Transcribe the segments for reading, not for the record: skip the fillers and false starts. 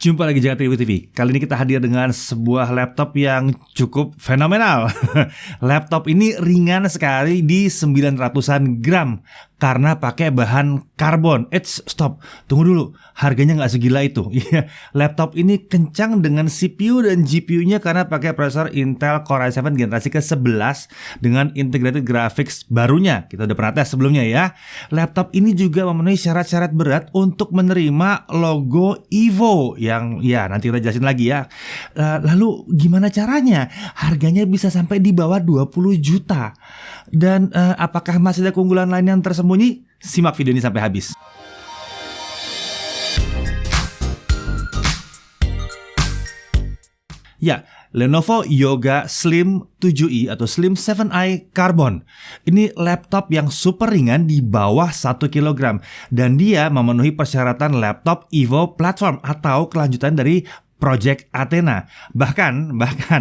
Jumpa lagi Jagat Review TV. Kali ini kita hadir dengan sebuah laptop yang cukup fenomenal. Laptop ini ringan sekali di 900-an gram karena pakai bahan karbon. Stop, tunggu dulu. Harganya nggak segila itu. Laptop ini kencang dengan CPU dan GPU-nya karena pakai prosesor Intel Core i7 generasi ke-11 dengan integrated graphics barunya. Kita udah pernah tes sebelumnya ya. Laptop ini juga memenuhi syarat-syarat berat untuk menerima logo Evo yang ya nanti kita jelasin lagi ya. Lalu gimana caranya? Harganya bisa sampai di bawah 20 juta. Dan apakah masih ada keunggulan lain yang tersembunyi? Simak video ini sampai habis. Ya, Lenovo Yoga Slim 7i atau Slim 7i Carbon. Ini laptop yang super ringan di bawah 1 kg dan dia memenuhi persyaratan laptop Evo Platform atau kelanjutan dari Project Athena. Bahkan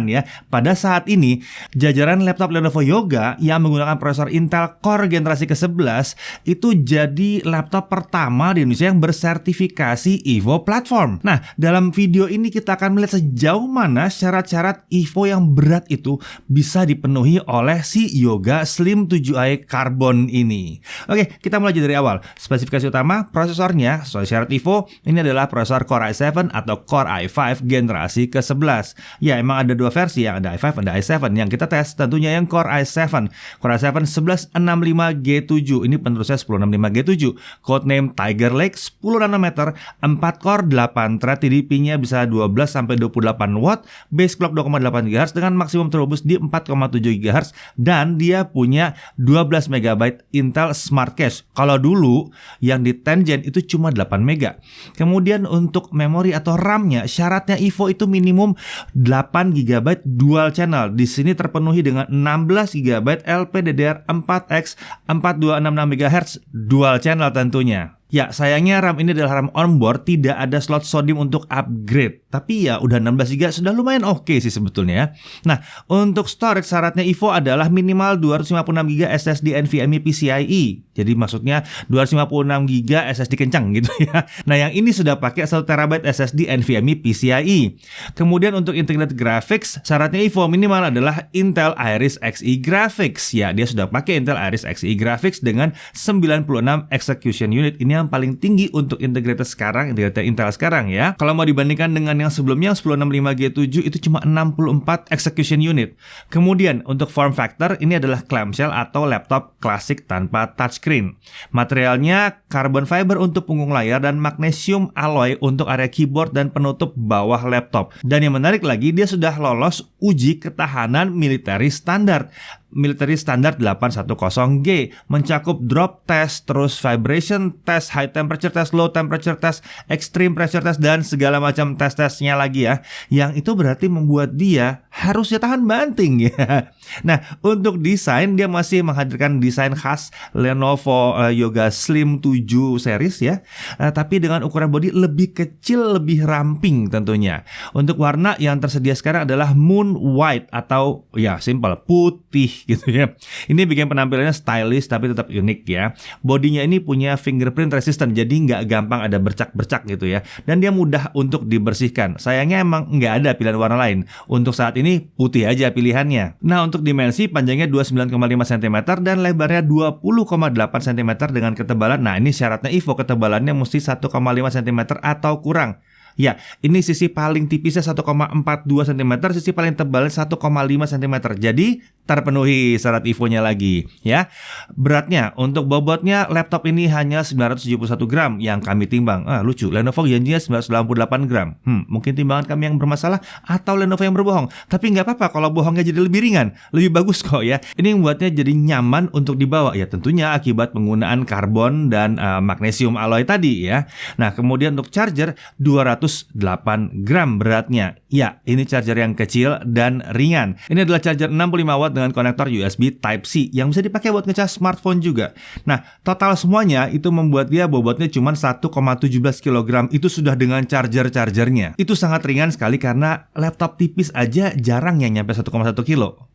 ya, pada saat ini jajaran laptop Lenovo Yoga yang menggunakan prosesor Intel Core generasi ke-11 itu jadi laptop pertama di Indonesia yang bersertifikasi Evo Platform. Nah, dalam video ini kita akan melihat sejauh mana syarat-syarat Evo yang berat itu bisa dipenuhi oleh si Yoga Slim 7i Carbon ini. Oke, kita mulai dari awal. Spesifikasi utama prosesornya sesuai syarat Evo ini adalah prosesor Core i7 atau Core i5 generasi ke-11. Ya, emang ada dua versi, yang ada i5 ada i7. Yang kita tes tentunya yang Core i7. Core i7 1165G7. Ini penerusnya 1065G7. Codename Tiger Lake 10 nanometer, 4 core, 8 thread, TDP-nya bisa 12 sampai 28 watt, base clock 2,8 GHz dengan maksimum turbo boost di 4,7 GHz dan dia punya 12 MB Intel Smart Cache. Kalau dulu yang di 10 Gen itu cuma 8 MB. Kemudian untuk memori atau RAM-nya syaratnya Evo itu minimum 8 GB dual channel. Di sini terpenuhi dengan 16 GB LPDDR4X 4266 MHz dual channel tentunya. Ya, sayangnya RAM ini adalah RAM onboard, tidak ada slot SODIMM untuk upgrade. Tapi ya udah 16 GB sudah lumayan oke sih sebetulnya. Nah, untuk storage syaratnya Evo adalah minimal 256 GB SSD NVMe PCIe. Jadi maksudnya 256 GB SSD kencang gitu ya. Nah, yang ini sudah pakai 1 TB SSD NVMe PCIe. Kemudian untuk integrated graphics, syaratnya Evo minimal adalah Intel Iris Xe Graphics. Ya, dia sudah pakai Intel Iris Xe Graphics dengan 96 execution unit. Ini yang paling tinggi untuk integrated Intel sekarang ya. Kalau mau dibandingkan dengan yang sebelumnya 1065G7 itu cuma 64 execution unit. Kemudian untuk form factor ini adalah clamshell atau laptop klasik tanpa touchscreen. Materialnya carbon fiber untuk punggung layar dan magnesium alloy untuk area keyboard dan penutup bawah laptop. Dan yang menarik lagi, dia sudah lolos uji ketahanan military standard. Military Standard 810G mencakup drop test, terus vibration test, high temperature test, low temperature test, extreme pressure test, dan segala macam tes-tesnya lagi ya. Yang itu berarti membuat dia harusnya tahan banting ya. Nah, untuk desain dia masih menghadirkan desain khas Lenovo Yoga Slim 7 series ya. Tapi dengan ukuran bodi lebih kecil, lebih ramping tentunya. Untuk warna yang tersedia sekarang adalah moon white atau ya simple putih gitu ya. Ini bikin penampilannya stylish tapi tetap unik ya. Bodinya ini punya fingerprint resistant, jadi nggak gampang ada bercak-bercak gitu ya. Dan dia mudah untuk dibersihkan. Sayangnya emang nggak ada pilihan warna lain. Untuk saat ini putih aja pilihannya. Nah, untuk dimensi panjangnya 29,5 cm dan lebarnya 20,8 cm dengan ketebalan. Nah, ini syaratnya Evo, ketebalannya mesti 1,5 cm atau kurang. Ya, ini sisi paling tipisnya 1,42 cm, sisi paling tebalnya 1,5 cm. Jadi terpenuhi syarat Evo-nya lagi ya. Beratnya, untuk bobotnya laptop ini hanya 971 gram yang kami timbang. Lucu, Lenovo janjinya 998 gram. Mungkin timbangan kami yang bermasalah atau Lenovo yang berbohong. Tapi nggak apa-apa kalau bohongnya jadi lebih ringan, lebih bagus kok ya. Ini membuatnya jadi nyaman untuk dibawa ya, tentunya akibat penggunaan karbon dan magnesium alloy tadi ya. Nah, kemudian untuk charger 208 gram beratnya. Ya, ini charger yang kecil dan ringan. Ini adalah charger 65 watt support dengan konektor USB Type-C yang bisa dipakai buat ngecas smartphone juga. Nah, total semuanya itu membuat dia bobotnya cuma 1,17 kg. Itu sudah dengan charger-chargernya. Itu sangat ringan sekali karena laptop tipis aja jarang yang nyampe 1,1 kilo.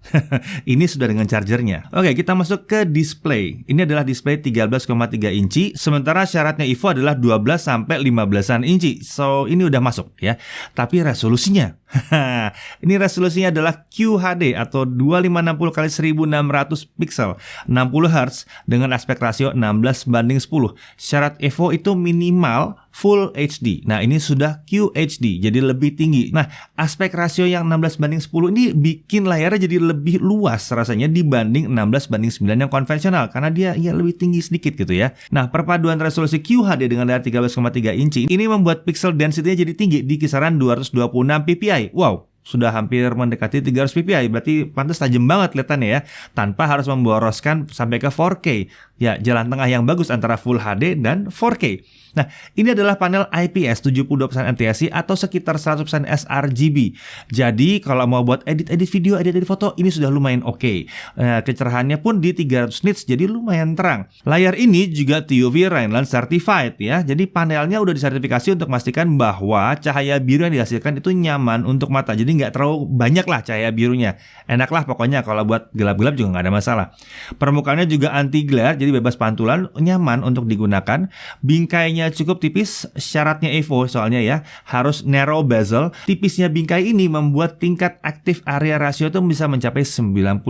Ini sudah dengan chargernya. Oke, kita masuk ke display. Ini adalah display 13,3 inci, sementara syaratnya Evo adalah 12 sampai 15-an inci. So, ini udah masuk ya. Tapi resolusinya, ini resolusinya adalah QHD atau 2560x1600 pixel, 60 Hz dengan aspek rasio 16:10. Syarat Evo itu minimal Full HD. Nah, ini sudah QHD, jadi lebih tinggi. Nah, aspek rasio yang 16:10 ini bikin layarnya jadi lebih luas rasanya dibanding 16:9 yang konvensional, karena dia ya lebih tinggi sedikit gitu ya. Nah, perpaduan resolusi QHD dengan layar 13,3 inci ini membuat pixel density-nya jadi tinggi di kisaran 226 ppi. Wow, sudah hampir mendekati 300 ppi, berarti pantas tajam banget kelihatannya ya, tanpa harus memboroskan sampai ke 4K. Ya, jalan tengah yang bagus antara Full HD dan 4K. Nah, ini adalah panel IPS 72% NTSC atau sekitar 100% sRGB. Jadi, kalau mau buat edit-edit video, edit-edit foto, ini sudah lumayan oke. Kecerahannya pun di 300 nits, jadi lumayan terang. Layar ini juga TUV Rheinland Certified ya. Jadi, panelnya udah disertifikasi untuk memastikan bahwa cahaya biru yang dihasilkan itu nyaman untuk mata. Jadi, nggak terlalu banyak lah cahaya birunya. Enak lah pokoknya, kalau buat gelap-gelap juga nggak ada masalah. Permukaannya juga anti-glare, jadi bebas pantulan, nyaman untuk digunakan. Bingkainya cukup tipis, syaratnya Evo soalnya ya, harus narrow bezel. Tipisnya bingkai ini membuat tingkat active area ratio itu bisa mencapai 91%.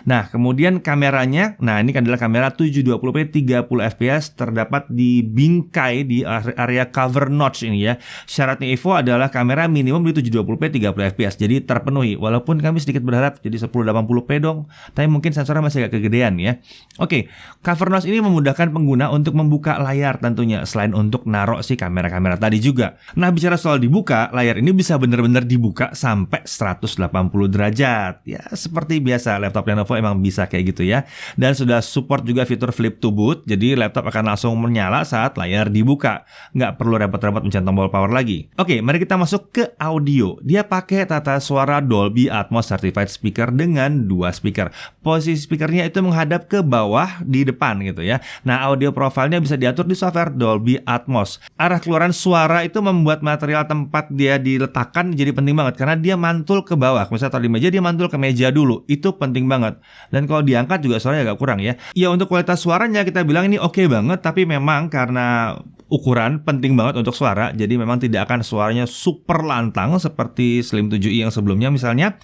Nah, kemudian kameranya, nah ini adalah kamera 720p 30fps terdapat di bingkai di area cover notch ini ya. Syaratnya Evo adalah kamera minimum di 720p 30fps, jadi terpenuhi. Walaupun kami sedikit berharap jadi 1080p dong, tapi mungkin sensornya masih agak kegedean ya. Oke, cover notch ini memudahkan pengguna untuk membuka layar tentunya, selain untuk naruh si kamera-kamera tadi juga. Nah, bicara soal dibuka, layar ini bisa benar-benar dibuka sampai 180 derajat. Ya, seperti biasa, laptop Lenovo emang bisa kayak gitu ya. Dan sudah support juga fitur flip to boot, jadi laptop akan langsung menyala saat layar dibuka. Nggak perlu repot-repot mencet tombol power lagi. Oke, mari kita masuk ke audio. Dia pakai tata suara Dolby Atmos Certified Speaker dengan 2 speaker. Posisi speakernya itu menghadap ke bawah di depan gitu ya. Nah, audio profilnya bisa diatur di software Dolby Atmos. Arah keluaran suara itu membuat material tempat dia diletakkan jadi penting banget karena dia mantul ke bawah. Misalnya taruh di meja, dia mantul ke meja dulu. Itu penting banget. Dan kalau diangkat juga suaranya agak kurang ya. Ya, untuk kualitas suaranya kita bilang ini oke banget, tapi memang karena ukuran penting banget untuk suara, jadi memang tidak akan suaranya super lantang seperti Slim 7i yang sebelumnya misalnya.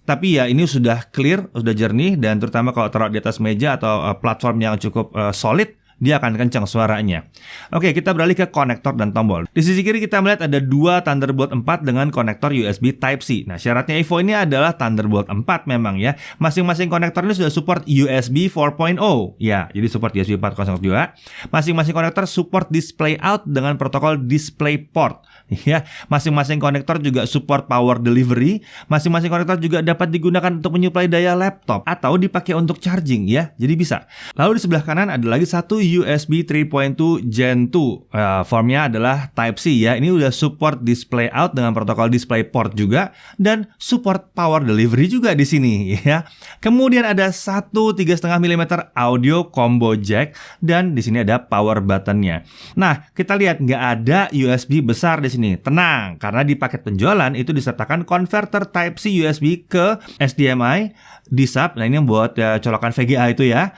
Tapi ya ini sudah clear, sudah jernih, dan terutama kalau taruh di atas meja atau platform yang cukup solid, dia akan kencang suaranya. Oke, kita beralih ke konektor dan tombol. Di sisi kiri kita melihat ada 2 Thunderbolt 4 dengan konektor USB Type-C. Nah, syaratnya Evo ini adalah Thunderbolt 4 memang ya. Masing-masing konektor ini sudah support USB 4.0. Ya, jadi support USB 4.0 juga. Masing-masing konektor support display out dengan protokol DisplayPort. Ya, masing-masing konektor juga support power delivery. Masing-masing konektor juga dapat digunakan untuk menyuplai daya laptop atau dipakai untuk charging ya. Jadi bisa. Lalu di sebelah kanan ada lagi satu USB 3.2 Gen 2. Formnya adalah Type-C ya. Ini udah support display out dengan protokol DisplayPort juga dan support power delivery juga di sini ya. Kemudian ada satu 3,5 mm audio combo jack dan di sini ada power buttonnya. Nah, kita lihat nggak ada USB besar di sini. Tenang, karena di paket penjualan itu disertakan konverter Type-C USB ke HDMI di-sub. Nah, ini buat colokan VGA itu ya.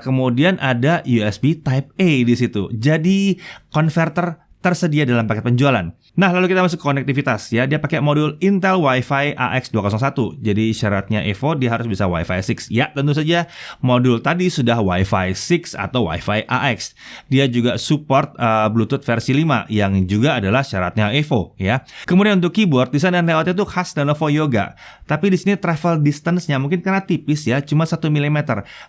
Kemudian ada USB Type-A di situ. Jadi konverter tersedia dalam paket penjualan. Nah, lalu kita masuk ke konektivitas ya. Dia pakai modul Intel Wi-Fi AX201. Jadi syaratnya Evo dia harus bisa Wi-Fi 6. Ya, tentu saja modul tadi sudah Wi-Fi 6 atau Wi-Fi AX. Dia juga support Bluetooth versi 5 yang juga adalah syaratnya Evo ya. Kemudian untuk keyboard, desain dan layoutnya itu khas Lenovo Yoga. Tapi di sini travel distance-nya mungkin karena tipis ya, cuma 1 mm.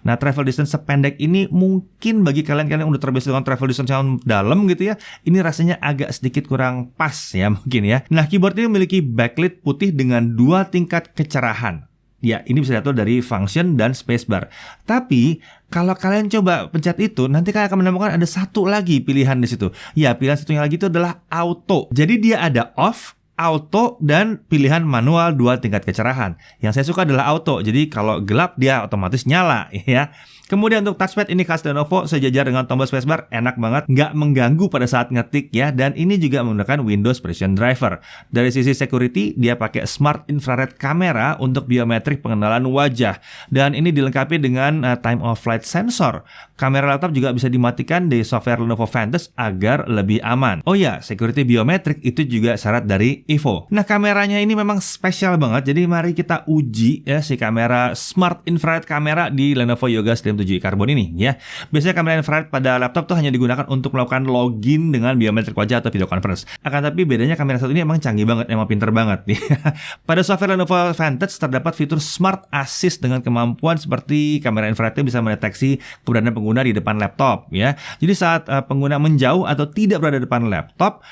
Nah, travel distance sependek ini mungkin bagi kalian-kalian yang udah terbiasa dengan travel distance yang dalam gitu ya, ini rasanya agak sedikit kurang pas ya mungkin ya. Nah, keyboard ini memiliki backlit putih dengan 2 tingkat kecerahan. Ya, ini bisa diatur dari function dan spacebar. Tapi kalau kalian coba pencet itu, nanti kalian akan menemukan ada satu lagi pilihan di situ. Ya, pilihan satunya lagi itu adalah auto. Jadi dia ada off auto, dan pilihan manual 2 tingkat kecerahan. Yang saya suka adalah auto, jadi kalau gelap dia otomatis nyala ya. Kemudian untuk touchpad ini khas Lenovo, sejajar dengan tombol spacebar, enak banget, nggak mengganggu pada saat ngetik ya, dan ini juga menggunakan Windows Precision Driver. Dari sisi security, dia pakai Smart Infrared Camera untuk biometrik pengenalan wajah, dan ini dilengkapi dengan Time of Flight Sensor. Kamera laptop juga bisa dimatikan di software Lenovo Vantage agar lebih aman. Oh ya, security biometrik itu juga syarat dari Evo. Nah, kameranya ini memang spesial banget, jadi mari kita uji ya si kamera Smart Infrared Camera di Lenovo Yoga Slim 7i Carbon ini ya. Biasanya kamera infrared pada laptop tuh hanya digunakan untuk melakukan login dengan biometrik wajah atau video conference. Akan tapi bedanya kamera satu ini emang canggih banget, emang pinter banget nih. Pada software Lenovo Vantage terdapat fitur Smart Assist dengan kemampuan seperti kamera infrarednya bisa mendeteksi keberadaan pengguna di depan laptop ya. Jadi saat pengguna menjauh atau tidak berada di depan laptop,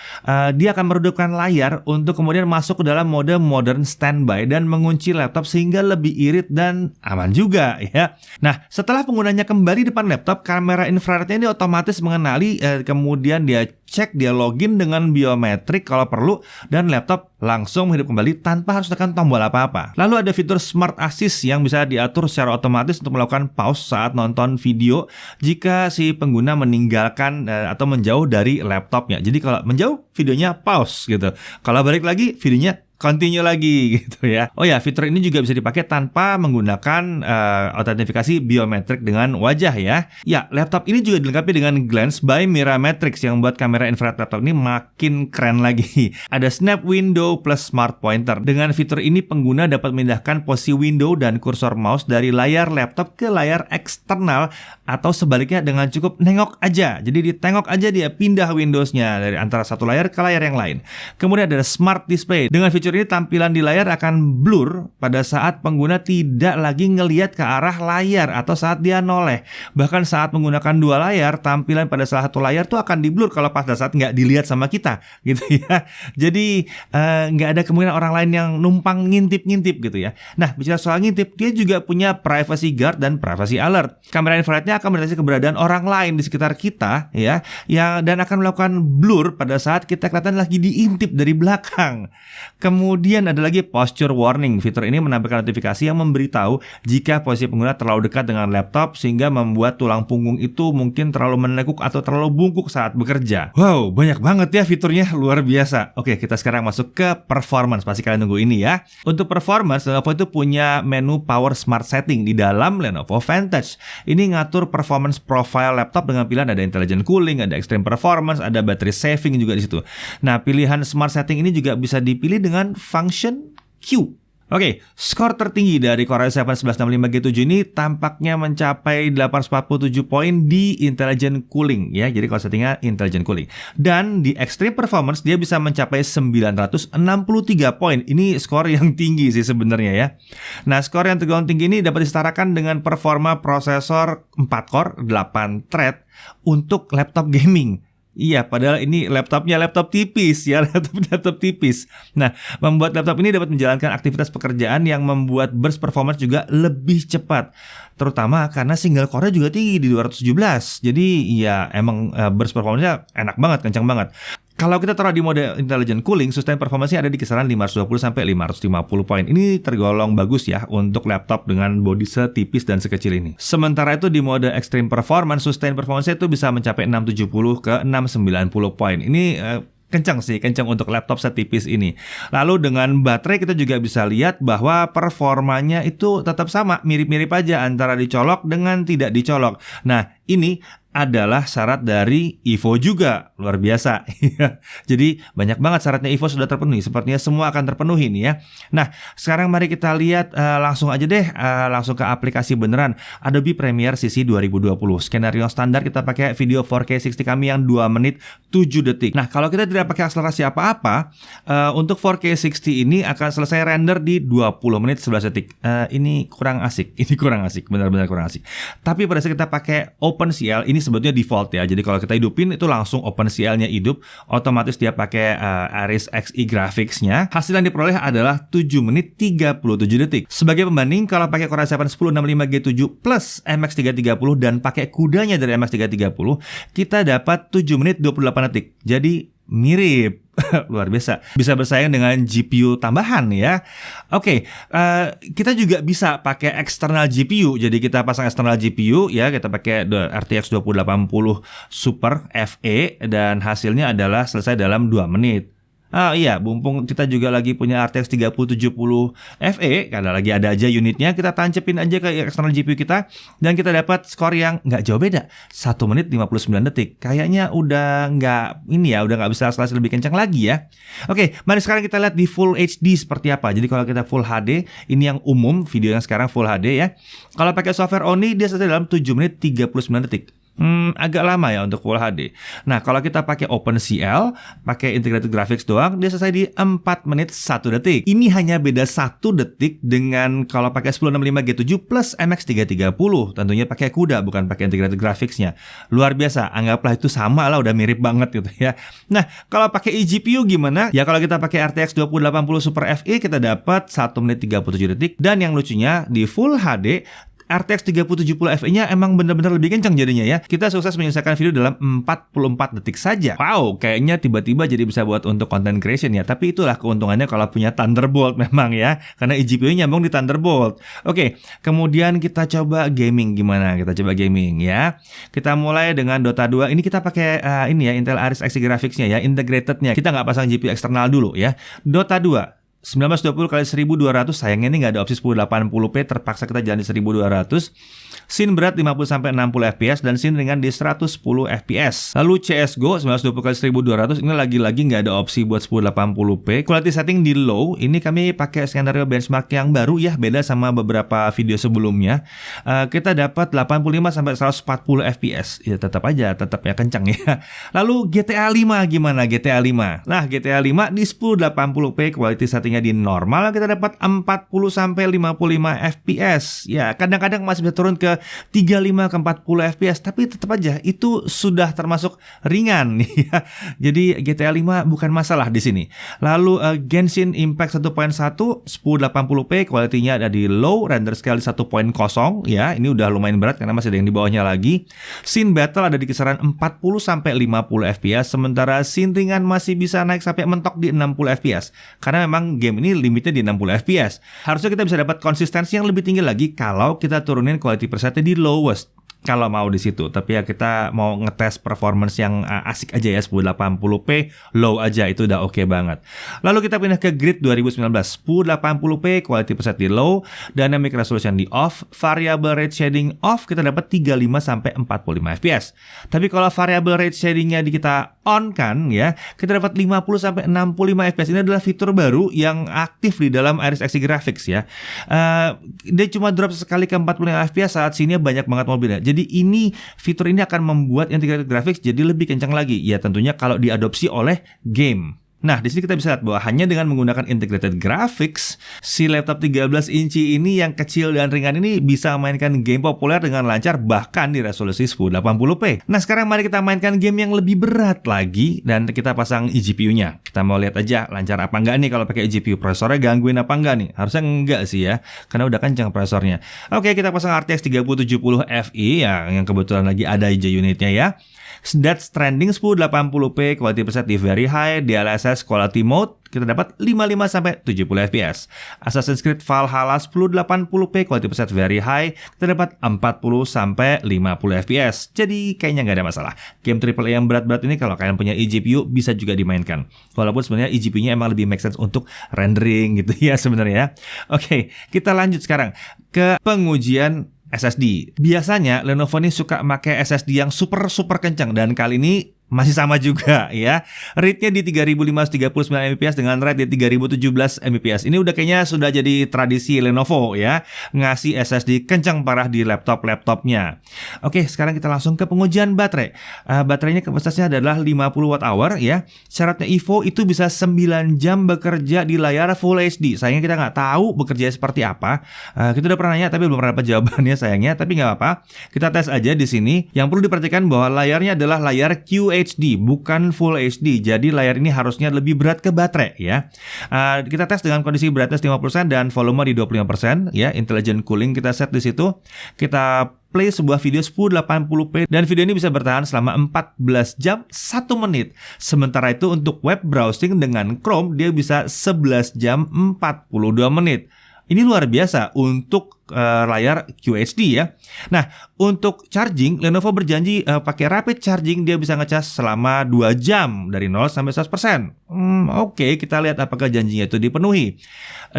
dia akan meredupkan layar untuk kemudian masuk ke dalam mode modern standby dan mengunci laptop sehingga lebih irit dan aman juga ya. Nah, setelah penggunanya kembali depan laptop, kamera infrarednya ini otomatis mengenali, kemudian dia cek, dia login dengan biometrik kalau perlu, dan laptop langsung menghidup kembali tanpa harus tekan tombol apa-apa. Lalu ada fitur Smart Assist yang bisa diatur secara otomatis untuk melakukan pause saat nonton video jika si pengguna meninggalkan atau menjauh dari laptopnya. Jadi kalau menjauh, videonya pause gitu. Kalau balik lagi, videonya continue lagi gitu ya. Oh ya, fitur ini juga bisa dipakai tanpa menggunakan autentifikasi biometrik dengan wajah ya. Ya, laptop ini juga dilengkapi dengan Glance by Mirametrix yang membuat kamera infrared laptop ini makin keren lagi. Ada Snap Window plus Smart Pointer. Dengan fitur ini pengguna dapat memindahkan posisi window dan kursor mouse dari layar laptop ke layar eksternal atau sebaliknya dengan cukup nengok aja. Jadi ditengok aja dia pindah Windows-nya dari antara satu layar ke layar yang lain. Kemudian ada Smart Display. Dengan fitur ini tampilan di layar akan blur pada saat pengguna tidak lagi ngelihat ke arah layar atau saat dia noleh. Bahkan saat menggunakan dua layar, tampilan pada salah satu layar tuh akan di-blur kalau pada saat nggak dilihat sama kita gitu ya. Jadi nggak ada kemungkinan orang lain yang numpang ngintip-ngintip gitu ya. Nah, bicara soal ngintip, dia juga punya privacy guard dan privacy alert. Kamera infrarednya akan mendeteksi keberadaan orang lain di sekitar kita ya, dan akan melakukan blur pada saat kita kelihatan lagi diintip dari belakang. Kemudian ada lagi posture warning. Fitur ini menampilkan notifikasi yang memberitahu jika posisi pengguna terlalu dekat dengan laptop sehingga membuat tulang punggung itu mungkin terlalu menekuk atau terlalu bungkuk saat bekerja. Wow, banyak banget ya fiturnya, luar biasa. Oke, kita sekarang masuk ke performance. Pasti kalian tunggu ini ya. Untuk performance, Lenovo itu punya menu Power Smart Setting di dalam Lenovo Vantage. Ini ngatur performance profile laptop dengan pilihan ada Intelligent Cooling, ada Extreme Performance, ada Battery Saving juga di situ. Nah, pilihan Smart Setting ini juga bisa dipilih dengan function Q. Oke, skor tertinggi dari Core i7 1165G7 ini tampaknya mencapai 847 poin di Intelligent Cooling ya. Jadi kalau settingnya Intelligent Cooling. Dan di Extreme Performance dia bisa mencapai 963 poin. Ini skor yang tinggi sih sebenarnya ya. Nah, skor yang tergolong tinggi ini dapat disetarakan dengan performa prosesor 4 core 8 thread untuk laptop gaming. Iya, padahal ini laptopnya laptop tipis ya, laptop tipis. Nah, membuat laptop ini dapat menjalankan aktivitas pekerjaan yang membuat burst performance juga lebih cepat. Terutama karena single core-nya juga tinggi di 217. Jadi ya emang burst performance-nya enak banget, kencang banget. Kalau kita taruh di mode Intelligent Cooling, sustain performance-nya ada di kisaran 520 sampai 550 poin. Ini tergolong bagus ya untuk laptop dengan bodi setipis dan sekecil ini. Sementara itu di mode Extreme Performance, sustain performance-nya itu bisa mencapai 670 ke 690 poin. Ini kencang sih, kencang untuk laptop setipis ini. Lalu dengan baterai kita juga bisa lihat bahwa performanya itu tetap sama, mirip-mirip aja antara dicolok dengan tidak dicolok. Nah, ini adalah syarat dari Evo juga, luar biasa. Jadi banyak banget syaratnya Evo sudah terpenuhi. Sepertinya semua akan terpenuhi nih ya. Nah, sekarang mari kita lihat langsung aja deh, langsung ke aplikasi beneran. Adobe Premiere CC 2020. Skenario standar kita pakai video 4K 60 kami yang 2 menit 7 detik. Nah, kalau kita tidak pakai akselerasi apa-apa, untuk 4K 60 ini akan selesai render di 20 menit 11 detik. Ini kurang asik. Ini kurang asik, benar-benar kurang asik. Tapi pada saat kita pakai OpenCL, ini sebetulnya default ya. Jadi kalau kita hidupin itu langsung OpenCL-nya hidup, otomatis dia pakai Iris Xe graphics-nya. Hasil yang diperoleh adalah 7 menit 37 detik. Sebagai pembanding, kalau pakai Core i7 1065G7 plus MX330 dan pakai kudanya dari MX330, kita dapat 7 menit 28 detik. Jadi mirip. Luar biasa. Bisa bersaing dengan GPU tambahan ya. Oke, kita juga bisa pakai eksternal GPU. Jadi kita pasang eksternal GPU ya, kita pakai RTX 2080 Super FE dan hasilnya adalah selesai dalam 2 menit. Iya, mumpung kita juga lagi punya RTX 3070 FE, karena lagi ada aja unitnya, kita tancepin aja ke eksternal GPU kita dan kita dapat skor yang nggak jauh beda, 1 menit 59 detik. Kayaknya udah nggak bisa akselerasi lebih kencang lagi ya. Oke, mari sekarang kita lihat di Full HD seperti apa. Jadi kalau kita Full HD, ini yang umum, video yang sekarang Full HD ya. Kalau pakai software only, dia selesai dalam 7 menit 39 detik. Agak lama ya untuk Full HD. Nah, kalau kita pakai OpenCL, pakai integrated graphics doang, dia selesai di 4 menit 1 detik. Ini hanya beda 1 detik dengan kalau pakai 1065 G7 plus MX330. Tentunya pakai CUDA, bukan pakai integrated graphicsnya. Luar biasa, anggaplah itu sama lah, udah mirip banget gitu ya. Nah, kalau pakai eGPU gimana? Ya kalau kita pakai RTX 2080 Super FE, kita dapat 1 menit 37 detik. Dan yang lucunya, di Full HD, RTX 3070 FE-nya emang benar-benar lebih kencang jadinya ya. Kita sukses menyelesaikan video dalam 44 detik saja. Wow, kayaknya tiba-tiba jadi bisa buat untuk content creation ya. Tapi itulah keuntungannya kalau punya Thunderbolt memang ya. Karena eGPU-nya nyambung di Thunderbolt. Oke, kemudian kita coba gaming gimana? Kita coba gaming ya. Kita mulai dengan Dota 2. Ini kita pakai Intel Iris Xe graphics-nya ya, integrated-nya. Kita nggak pasang GPU eksternal dulu ya. Dota 2. 1920 x 1200, sayangnya ini nggak ada opsi 1080p, terpaksa kita jalan di 1200. Scene berat 50-60 fps dan scene ringan di 110 fps. Lalu CSGO 1920 x 1200, ini lagi-lagi nggak ada opsi buat 1080p. Quality setting di low, ini kami pakai skenario benchmark yang baru ya, beda sama beberapa video sebelumnya. Kita dapat 85-140 fps. Ya tetap ya kencang ya. Lalu GTA 5 gimana? GTA 5. Nah, GTA 5 di 1080p, quality settingnya di normal, kita dapat 40-55 fps. Ya, kadang-kadang masih bisa turun ke 35-40 fps, tapi tetap aja itu sudah termasuk ringan ya. Jadi GTA 5 bukan masalah di sini. Lalu Genshin Impact 1.1 1080p, quality-nya ada di low, render scale di 1.0 ya. Ini udah lumayan berat karena masih ada yang di bawahnya lagi. Scene battle ada di kisaran 40-50 fps, sementara scene ringan masih bisa naik sampai mentok di 60 fps. Karena memang game ini limitnya di 60 fps. Harusnya kita bisa dapat konsistensi yang lebih tinggi lagi kalau kita turunin quality presetnya di lowest kalau mau di situ. Tapi ya kita mau ngetes performance yang asik aja ya, 1080p low aja itu udah oke banget. Lalu kita pindah ke Grid 2019, 1080p quality preset di low, dynamic resolution di off, variable rate shading off, kita dapat 35-45 fps. Tapi kalau variable rate shadingnya kita on kan ya, kita dapat 50-65 fps. Ini adalah fitur baru yang aktif di dalam Iris Xe graphics ya. Dia cuma drop sekali ke 45 fps saat sini banyak banget mobilnya. Jadi fitur ini akan membuat integrated graphics jadi lebih kencang lagi. Ya tentunya kalau diadopsi oleh game. Nah, di sini kita bisa lihat bahwa hanya dengan menggunakan integrated graphics, si laptop 13 inci ini yang kecil dan ringan ini bisa mainkan game populer dengan lancar bahkan di resolusi 1080p. Nah, sekarang mari kita mainkan game yang lebih berat lagi dan kita pasang eGPU-nya. Kita mau lihat aja lancar apa enggak nih kalau pakai eGPU. Prosesornya gangguin apa enggak nih? Harusnya enggak sih ya, karena udah kencang prosesornya. Oke, kita pasang RTX 3070 Fi yang kebetulan lagi ada aja unitnya ya. Death Stranding 1080p, quality preset di very high, DLSS quality mode, kita dapat 55-70 fps. Assassin's Creed Valhalla 1080p, quality preset very high, kita dapat 40-50 fps. Jadi kayaknya nggak ada masalah. Game AAA yang berat-berat ini kalau kalian punya eGPU bisa juga dimainkan. Walaupun sebenarnya eGPU-nya emang lebih make sense untuk rendering gitu ya sebenarnya. Oke, kita lanjut sekarang ke pengujian SSD. Biasanya Lenovo ini suka pakai SSD yang super kencang dan kali ini masih sama juga ya. Read-nya di 3539 Mbps dengan write di 3017 Mbps. Ini udah kayaknya sudah jadi tradisi Lenovo ya, ngasih SSD kencang parah di laptopnya. Oke, sekarang kita langsung ke pengujian baterai. Baterainya kapasitasnya adalah 50 Wh ya. Syaratnya Evo itu bisa 9 jam bekerja di layar Full HD. Sayangnya kita nggak tahu bekerja seperti apa. Kita udah pernah nanya tapi belum pernah dapat jawabannya sayangnya. Tapi nggak apa-apa. Kita tes aja di sini. Yang perlu diperhatikan bahwa layarnya adalah layar QHD QHD, bukan Full HD. Jadi layar ini harusnya lebih berat ke baterai ya. Kita tes dengan kondisi brightness 50% dan volume di 25% ya. Intelligent cooling kita set di situ. Kita play sebuah video 1080p dan video ini bisa bertahan selama 14 jam 1 menit. Sementara itu untuk web browsing dengan Chrome dia bisa 11 jam 42 menit. Ini luar biasa untuk layar QHD ya. Nah, untuk charging, Lenovo berjanji pakai rapid charging dia bisa ngecas selama 2 jam dari 0 sampai 100%. Oke, kita lihat apakah janjinya itu dipenuhi.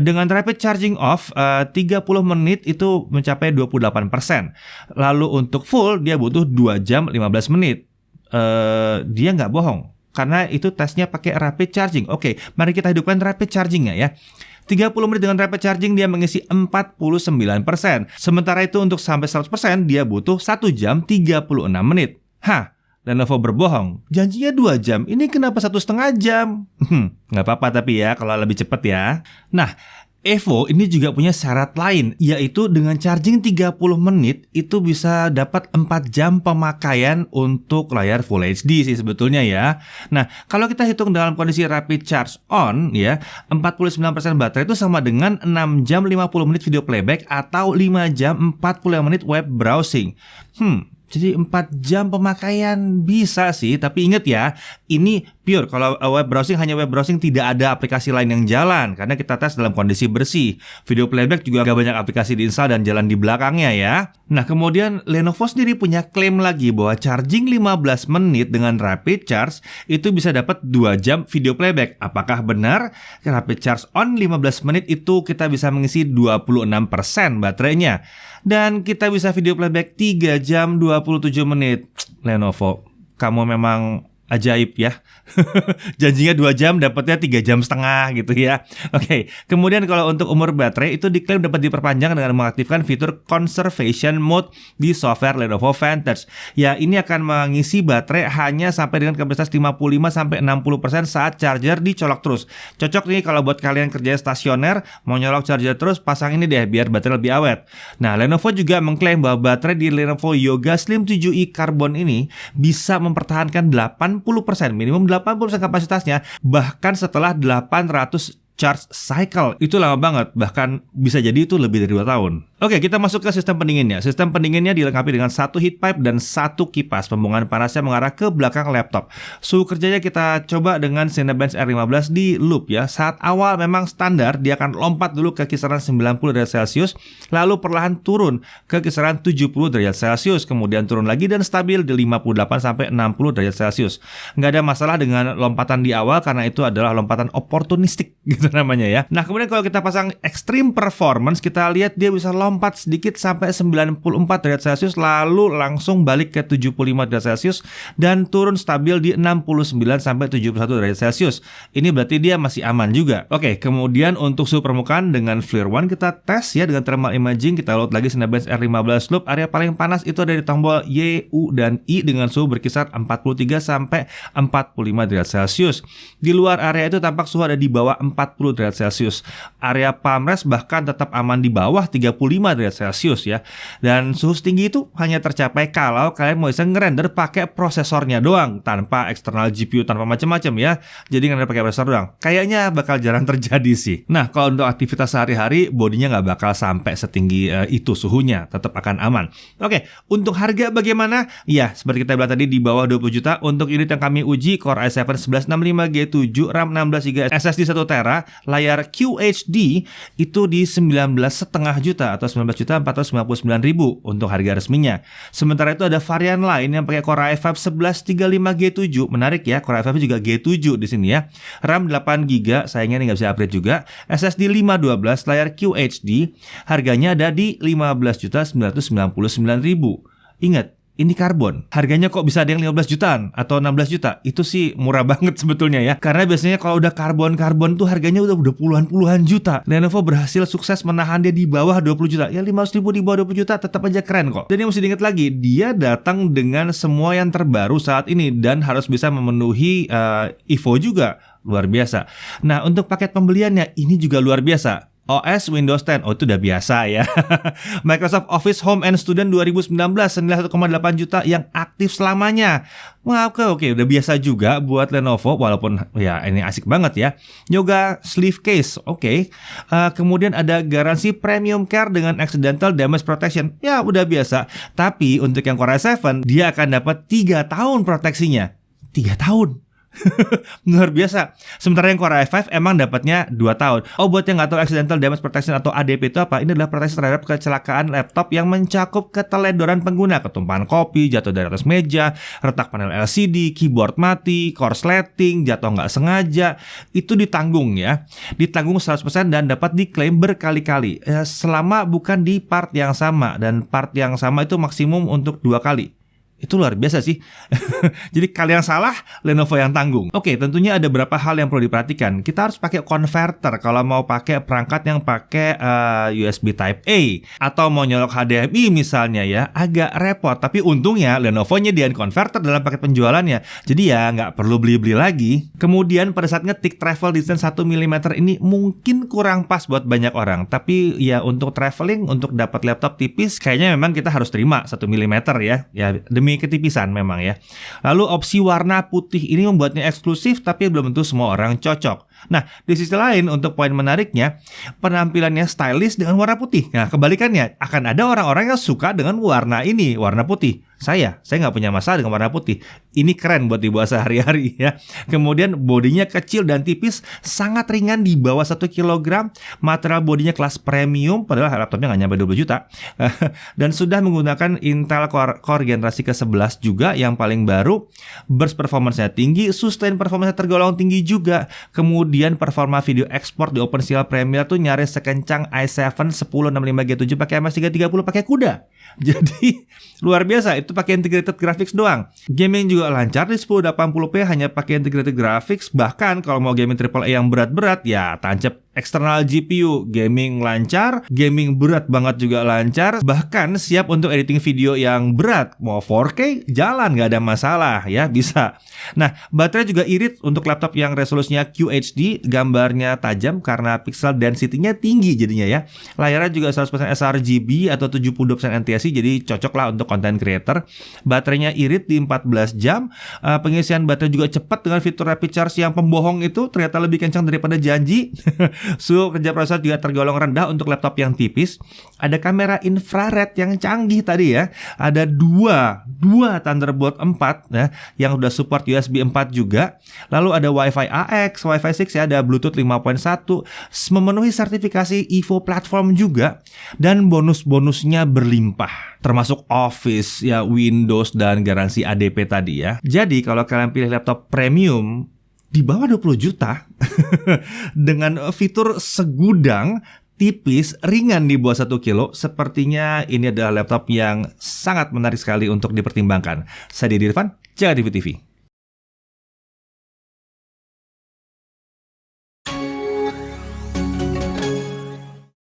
Dengan rapid charging off, 30 menit itu mencapai 28%. Lalu untuk full, dia butuh 2 jam 15 menit. Dia nggak bohong, karena itu tesnya pakai rapid charging. Oke, mari kita hidupkan rapid chargingnya ya. 30 menit dengan rapid charging dia mengisi 49%. Sementara itu untuk sampai 100% dia butuh 1 jam 36 menit. Lenovo berbohong. Janjinya 2 jam, ini kenapa 1,5 jam? Nggak apa-apa tapi ya kalau lebih cepat ya. Nah, Evo ini juga punya syarat lain, yaitu dengan charging 30 menit itu bisa dapat 4 jam pemakaian untuk layar Full HD sih sebetulnya ya. Nah, kalau kita hitung dalam kondisi rapid charge on ya, 49% baterai itu sama dengan 6 jam 50 menit video playback atau 5 jam 45 menit web browsing. Jadi 4 jam pemakaian bisa sih, tapi ingat ya, ini pure. Kalau web browsing hanya web browsing, tidak ada aplikasi lain yang jalan karena kita tes dalam kondisi bersih. Video playback juga gak banyak aplikasi diinstal dan jalan di belakangnya ya. Nah, kemudian Lenovo sendiri punya klaim lagi bahwa charging 15 menit dengan rapid charge itu bisa dapat 2 jam video playback. Apakah benar? Rapid charge on 15 menit itu kita bisa mengisi 26% baterainya. Dan kita bisa video playback 3 jam 27 menit. Lenovo, kamu memang ajaib ya. Janjinya 2 jam, dapatnya 3 jam setengah gitu ya. Oke, kemudian kalau untuk umur baterai itu diklaim dapat diperpanjang dengan mengaktifkan fitur Conservation Mode di software Lenovo Vantage. Ya, ini akan mengisi baterai hanya sampai dengan kapasitas 55-60% saat charger dicolok terus. Cocok nih kalau buat kalian kerja stasioner, mau nyolok charger terus, pasang ini deh biar baterai lebih awet. Nah, Lenovo juga mengklaim bahwa baterai di Lenovo Yoga Slim 7i Carbon ini bisa mempertahankan 80%, minimum 80% kapasitasnya bahkan setelah 800 charge cycle. Itu lama banget, bahkan bisa jadi itu lebih dari 2 tahun. Oke, kita masuk ke sistem pendinginnya. Sistem pendinginnya dilengkapi dengan 1 heat pipe dan 1 kipas. Pembuangan panasnya mengarah ke belakang laptop. Suhu kerjanya kita coba dengan Cinebench R15 di loop ya. Saat awal memang standar, dia akan lompat dulu ke kisaran 90 derajat Celcius, lalu perlahan turun ke kisaran 70 derajat Celcius, kemudian turun lagi dan stabil di 58 sampai 60 derajat Celcius. Nggak ada masalah dengan lompatan di awal karena itu adalah lompatan oportunistik gitu namanya ya. Nah, kemudian kalau kita pasang extreme performance, kita lihat dia bisa lompat sedikit sampai 94 derajat Celcius, lalu langsung balik ke 75 derajat Celcius dan turun stabil di 69 sampai 71 derajat Celcius. Ini berarti dia masih aman juga. Oke, kemudian untuk suhu permukaan dengan FLIR One kita tes ya dengan thermal imaging. Kita load lagi Cinebench R15 loop. Area paling panas itu ada di tombol Y, U, dan I dengan suhu berkisar 43 sampai 45 derajat Celcius. Di luar area itu tampak suhu ada di bawah 40 derajat Celcius. Area palm rest bahkan tetap aman di bawah 35 derajat Celcius ya. Dan suhu setinggi itu hanya tercapai kalau kalian mau bisa ngerender pakai prosesornya doang, tanpa eksternal GPU, tanpa macam-macam ya. Jadi ngerender pakai prosesor doang. Kayaknya bakal jarang terjadi sih. Nah, kalau untuk aktivitas sehari-hari, bodinya nggak bakal sampai setinggi itu suhunya, tetap akan aman. Oke, untuk harga bagaimana? Ya, seperti kita bilang tadi di bawah 20 juta. Untuk unit yang kami uji Core i7 1165G7, RAM 16GB, SSD 1 TB, layar QHD itu di 19,5 juta atau 19.499.000 untuk harga resminya. Sementara itu ada varian lain yang pakai Core i5 1135G7. Menarik ya, Core i5 juga G7 di sini ya. RAM 8GB, sayangnya ini nggak bisa upgrade juga. SSD 512, layar QHD, harganya ada di 15.999.000. Ingat, ini karbon. Harganya kok bisa ada yang 15 jutaan atau 16 juta? Itu sih murah banget sebetulnya ya. Karena biasanya kalau udah karbon tuh harganya udah puluhan juta. Lenovo berhasil sukses menahan dia di bawah 20 juta. Ya 500.000 di bawah 20 juta tetap aja keren kok. Dan yang mesti diingat lagi, dia datang dengan semua yang terbaru saat ini dan harus bisa memenuhi Evo juga. Luar biasa. Nah, untuk paket pembeliannya ini juga luar biasa. OS Windows 10. Oh, itu udah biasa ya. Microsoft Office Home and Student 2019 senilai 1,8 juta yang aktif selamanya. Wah, oke, udah biasa juga buat Lenovo, walaupun ya ini asik banget ya. Yoga Sleeve Case, oke. Kemudian ada garansi Premium Care dengan Accidental Damage Protection. Ya, udah biasa. Tapi untuk yang Core i7, dia akan dapat 3 tahun proteksinya. 3 tahun. Luar biasa. Sementara yang Core i5 emang dapatnya 2 tahun. Oh, buat yang nggak tahu Accidental Damage Protection atau ADP itu apa? Ini adalah proteksi terhadap kecelakaan laptop yang mencakup keteledoran pengguna, ketumpahan kopi, jatuh dari atas meja, retak panel LCD, keyboard mati, korsleting, jatuh nggak sengaja. Itu ditanggung ya. Ditanggung 100% dan dapat diklaim berkali-kali. Selama bukan di part yang sama, dan part yang sama itu maksimum untuk 2 kali. Itu luar biasa sih. Jadi kalian salah, Lenovo yang tanggung. Oke, tentunya ada beberapa hal yang perlu diperhatikan. Kita harus pakai converter kalau mau pakai perangkat yang pakai USB Type A atau mau nyolok HDMI misalnya ya, agak repot. Tapi untungnya Lenovo nyediain converter dalam paket penjualannya. Jadi ya nggak perlu beli-beli lagi. Kemudian pada saat ngetik travel distance 1 mm ini mungkin kurang pas buat banyak orang. Tapi ya untuk traveling, untuk dapat laptop tipis, kayaknya memang kita harus terima 1 mm ya. Ya demi ketipisan memang ya. Lalu opsi warna putih ini membuatnya eksklusif, tapi belum tentu semua orang cocok. Nah, di sisi lain untuk poin menariknya, penampilannya stylish dengan warna putih. Nah, kebalikannya, akan ada orang-orang yang suka dengan warna ini, warna putih. Saya nggak punya masalah dengan warna putih. Ini keren buat dibawa sehari-hari ya. Kemudian bodinya kecil dan tipis, sangat ringan di bawah 1 kg. Material bodinya kelas premium, padahal laptopnya nggak nyampe 20 juta. Dan sudah menggunakan Intel Core generasi ke-11 juga yang paling baru. Burst performance-nya tinggi, sustain performance-nya tergolong tinggi juga. Kemudian performa video ekspor di OpenCL Premiere tuh nyaris sekencang i7 1065G7 pakai MS330 pakai CUDA. Jadi luar biasa, itu pakai integrated graphics doang. Gaming juga lancar di 1080p hanya pakai integrated graphics. Bahkan kalau mau gaming AAA yang berat-berat ya tancap eksternal GPU. Gaming lancar, gaming berat banget juga lancar. Bahkan siap untuk editing video yang berat. Mau 4K jalan, nggak ada masalah ya, bisa. Nah, baterai juga irit untuk laptop yang resolusinya QHD, gambarnya tajam karena pixel density-nya tinggi jadinya ya. Layarnya juga 100% sRGB atau 72% NTSC, jadi cocok lah untuk content creator. Baterainya irit di 14 jam. Pengisian baterai juga cepat dengan fitur rapid charge yang pembohong itu ternyata lebih kencang daripada janji. Suhu kerja prosesor juga tergolong rendah untuk laptop yang tipis. Ada kamera infrared yang canggih tadi ya. Ada dua Thunderbolt 4 ya, yang udah support USB 4 juga. Lalu ada Wi-Fi AX, Wi-Fi 6 ya, ada Bluetooth 5.1, memenuhi sertifikasi Evo platform juga, dan bonus-bonusnya berlimpah. Termasuk Office ya, Windows, dan garansi ADP tadi ya. Jadi kalau kalian pilih laptop premium di bawah 20 juta dengan fitur segudang, tipis, ringan di bawah 1 kilo, sepertinya ini adalah laptop yang sangat menarik sekali untuk dipertimbangkan. Saya Didi Irfan, jaga TV TV.